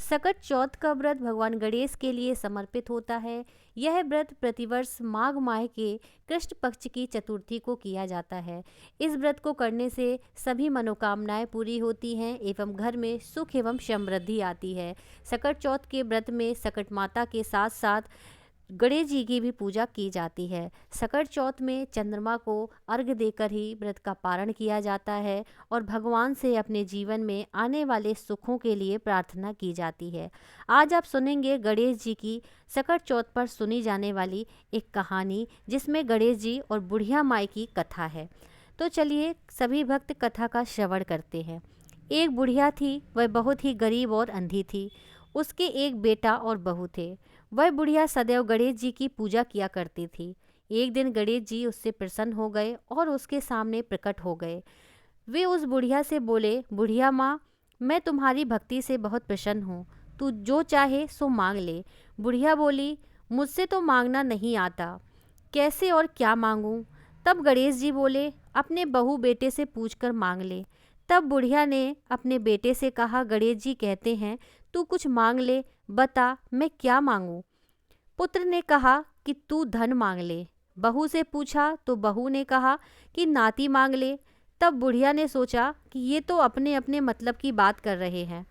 सकट चौथ का व्रत भगवान गणेश के लिए समर्पित होता है। यह व्रत प्रतिवर्ष माघ माह के कृष्ण पक्ष की चतुर्थी को किया जाता है। इस व्रत को करने से सभी मनोकामनाएं पूरी होती हैं एवं घर में सुख एवं समृद्धि आती है। सकट चौथ के व्रत में सकट माता के साथ साथ गणेश जी की भी पूजा की जाती है। सकट चौथ में चंद्रमा को अर्घ्य देकर ही व्रत का पारण किया जाता है और भगवान से अपने जीवन में आने वाले सुखों के लिए प्रार्थना की जाती है। आज आप सुनेंगे गणेश जी की सकट चौथ पर सुनी जाने वाली एक कहानी, जिसमें गणेश जी और बुढ़िया माई की कथा है। तो चलिए सभी भक्त कथा का श्रवण करते हैं। एक बुढ़िया थी, वह बहुत ही गरीब और अंधी थी। उसके एक बेटा और बहू थे। वह बुढ़िया सदैव गणेश जी की पूजा किया करती थी। एक दिन गणेश जी उससे प्रसन्न हो गए और उसके सामने प्रकट हो गए। वे उस बुढ़िया से बोले, बुढ़िया माँ, मैं तुम्हारी भक्ति से बहुत प्रसन्न हूँ, तू जो चाहे सो मांग ले। बुढ़िया बोली, मुझसे तो मांगना नहीं आता, कैसे और क्या मांगूं? तब गणेश जी बोले, अपने बहू बेटे से पूछकर मांग ले। तब बुढ़िया ने अपने बेटे से कहा, गणेश जी कहते हैं तू कुछ मांग ले, बता मैं क्या मांगूं? पुत्र ने कहा कि तू धन मांग ले। बहू से पूछा तो बहू ने कहा कि नाती मांग ले। तब बुढ़िया ने सोचा कि ये तो अपने अपने मतलब की बात कर रहे हैं।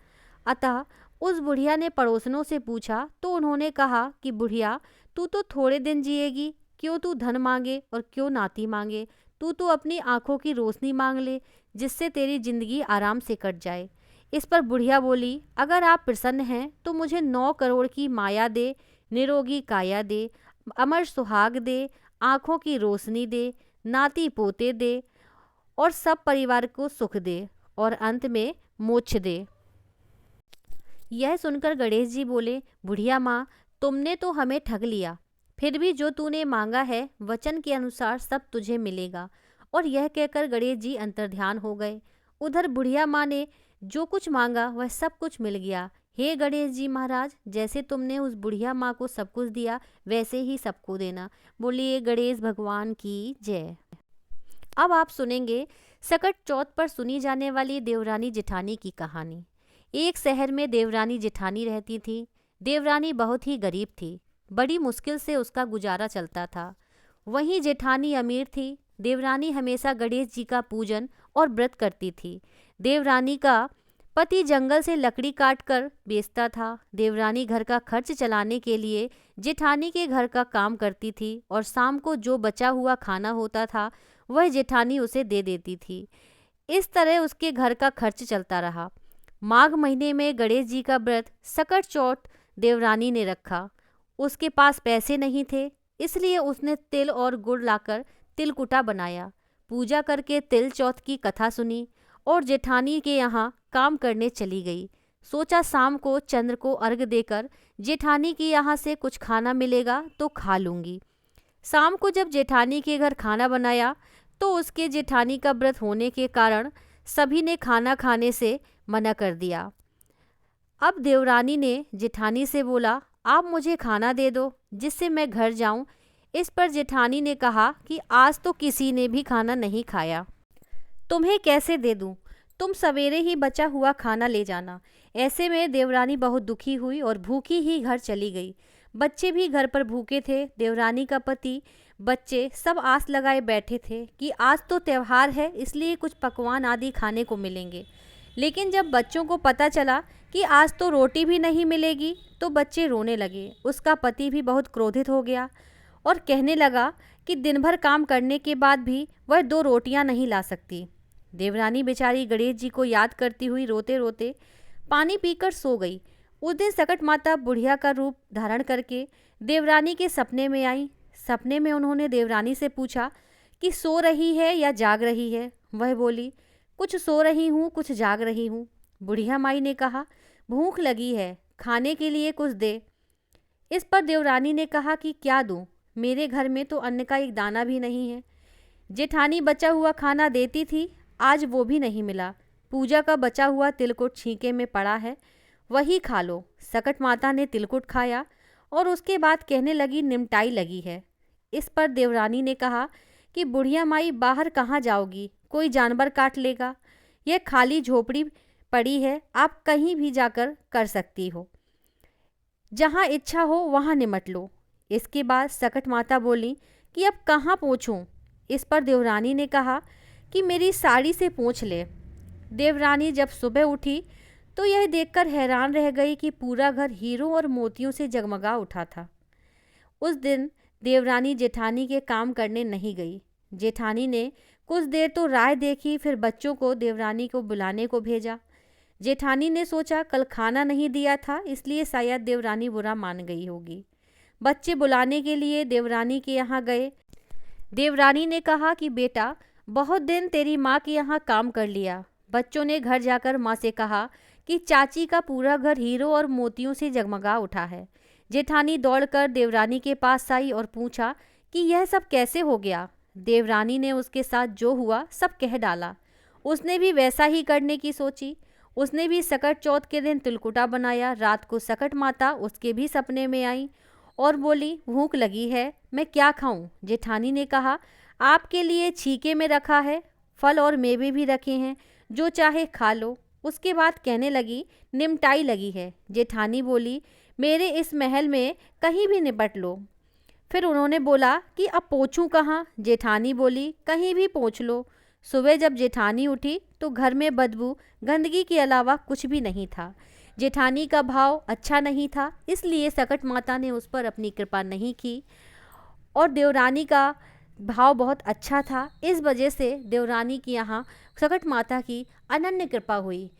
अतः उस बुढ़िया ने पड़ोसनों से पूछा तो उन्होंने कहा कि बुढ़िया, तू तो थोड़े दिन जिएगी, क्यों तू धन मांगे और क्यों नाती मांगे? तू तो अपनी आंखों की रोशनी मांग ले, जिससे तेरी जिंदगी आराम से कट जाए। इस पर बुढ़िया बोली, अगर आप प्रसन्न हैं तो मुझे 9 करोड़ की माया दे, निरोगी काया दे, अमर सुहाग दे, आँखों की रोशनी दे, नाती पोते दे और सब परिवार को सुख दे और अंत में मोक्ष दे। यह सुनकर गणेश जी बोले, बुढ़िया माँ, तुमने तो हमें ठग लिया। फिर भी जो तूने मांगा है वचन के अनुसार सब तुझे मिलेगा। और यह कहकर गणेश जी अंतर्ध्यान हो गए। उधर बुढ़िया माँ ने जो कुछ मांगा वह सब कुछ मिल गया। हे गणेश जी महाराज, जैसे तुमने उस बुढ़िया माँ को सब कुछ दिया वैसे ही सबको देना। बोलिए गणेश भगवान की जय। अब आप सुनेंगे सकट चौथ पर सुनी जाने वाली देवरानी जेठानी की कहानी। एक शहर में देवरानी जेठानी रहती थी। देवरानी बहुत ही गरीब थी। बड़ी मुश्किल से उसका गुजारा चलता था। वहीं जेठानी अमीर थी। देवरानी हमेशा गणेश जी का पूजन और व्रत करती थी। देवरानी का पति जंगल से लकड़ी काट कर बेचता था। देवरानी घर का खर्च चलाने के लिए जेठानी के घर का काम करती थी और शाम को जो बचा हुआ खाना होता था वह जेठानी उसे दे देती थी। इस तरह उसके घर का खर्च चलता रहा। माघ महीने में गणेश जी का व्रत सकट चौथ देवरानी ने रखा। उसके पास पैसे नहीं थे, इसलिए उसने तिल और गुड़ लाकर तिलकुटा बनाया। पूजा करके तिल चौथ की कथा सुनी और जेठानी के यहाँ काम करने चली गई। सोचा शाम को चंद्र को अर्घ देकर जेठानी के यहाँ से कुछ खाना मिलेगा तो खा लूँगी। शाम को जब जेठानी के घर खाना बनाया तो उसके जेठानी का व्रत होने के कारण सभी ने खाना खाने से मना कर दिया। अब देवरानी ने जेठानी से बोला, आप मुझे खाना दे दो जिससे मैं घर जाऊं। इस पर जेठानी ने कहा कि आज तो किसी ने भी खाना नहीं खाया, तुम्हें कैसे दे दूं? तुम सवेरे ही बचा हुआ खाना ले जाना। ऐसे में देवरानी बहुत दुखी हुई और भूखी ही घर चली गई। बच्चे भी घर पर भूखे थे। देवरानी का पति, बच्चे सब आस लगाए बैठे थे कि आज तो त्योहार है, इसलिए कुछ पकवान आदि खाने को मिलेंगे। लेकिन जब बच्चों को पता चला कि आज तो रोटी भी नहीं मिलेगी तो बच्चे रोने लगे। उसका पति भी बहुत क्रोधित हो गया और कहने लगा कि दिन भर काम करने के बाद भी वह 2 रोटियां नहीं ला सकती। देवरानी बेचारी गणेश जी को याद करती हुई रोते रोते पानी पीकर सो गई। उस दिन सकट माता बुढ़िया का रूप धारण करके देवरानी के सपने में आई। सपने में उन्होंने देवरानी से पूछा कि सो रही है या जाग रही है। वह बोली, कुछ सो रही हूँ, कुछ जाग रही हूँ। बुढ़िया माई ने कहा, भूख लगी है, खाने के लिए कुछ दे। इस पर देवरानी ने कहा कि क्या दूँ, मेरे घर में तो अन्न का एक दाना भी नहीं है। जेठानी बचा हुआ खाना देती थी, आज वो भी नहीं मिला। पूजा का बचा हुआ तिलकुट छींके में पड़ा है, वही खा लो। सकट माता ने तिलकुट खाया और उसके बाद कहने लगी, निमटाई लगी है। इस पर देवरानी ने कहा कि बुढ़िया माई, बाहर कहाँ जाओगी, कोई जानवर काट लेगा। यह खाली झोपड़ी पड़ी है, आप कहीं भी जाकर कर सकती हो, जहाँ इच्छा हो वहाँ निमट लो। इसके बाद सकट माता बोली कि अब कहाँ पोंछूं? इस पर देवरानी ने कहा कि मेरी साड़ी से पोंछ ले। देवरानी जब सुबह उठी तो यह देखकर हैरान रह गई कि पूरा घर हीरों और मोतियों से जगमगा उठा था। उस दिन देवरानी जेठानी के काम करने नहीं गई। जेठानी ने कुछ देर तो राह देखी, फिर बच्चों को देवरानी को बुलाने को भेजा। जेठानी ने सोचा कल खाना नहीं दिया था, इसलिए शायद देवरानी बुरा मान गई होगी। बच्चे बुलाने के लिए देवरानी के यहाँ गए। देवरानी ने कहा कि बेटा, बहुत दिन तेरी माँ के यहाँ काम कर लिया। बच्चों ने घर जाकर माँ से कहा कि चाची का पूरा घर हीरों और मोतियों से जगमगा उठा है। जेठानी दौड़कर देवरानी के पास आई और पूछा कि यह सब कैसे हो गया। देवरानी ने उसके साथ जो हुआ सब कह डाला। उसने भी वैसा ही करने की सोची। उसने भी सकट चौथ के दिन तिलकुटा बनाया। रात को सकट माता उसके भी सपने में आई और बोली, भूख लगी है, मैं क्या खाऊं? जेठानी ने कहा, आपके लिए छीके में रखा है, फल और मेवे भी रखे हैं, जो चाहे खा लो। उसके बाद कहने लगी, निमटाई लगी है। जेठानी बोली, मेरे इस महल में कहीं भी निपट लो। फिर उन्होंने बोला कि अब पोंछूं कहाँ? जेठानी बोली, कहीं भी पोंछ लो। सुबह जब जेठानी उठी तो घर में बदबू, गंदगी के अलावा कुछ भी नहीं था। जेठानी का भाव अच्छा नहीं था, इसलिए सकट माता ने उस पर अपनी कृपा नहीं की, और देवरानी का भाव बहुत अच्छा था। इस वजह से देवरानी के यहाँ सकट माता की अनन्य कृपा हुई।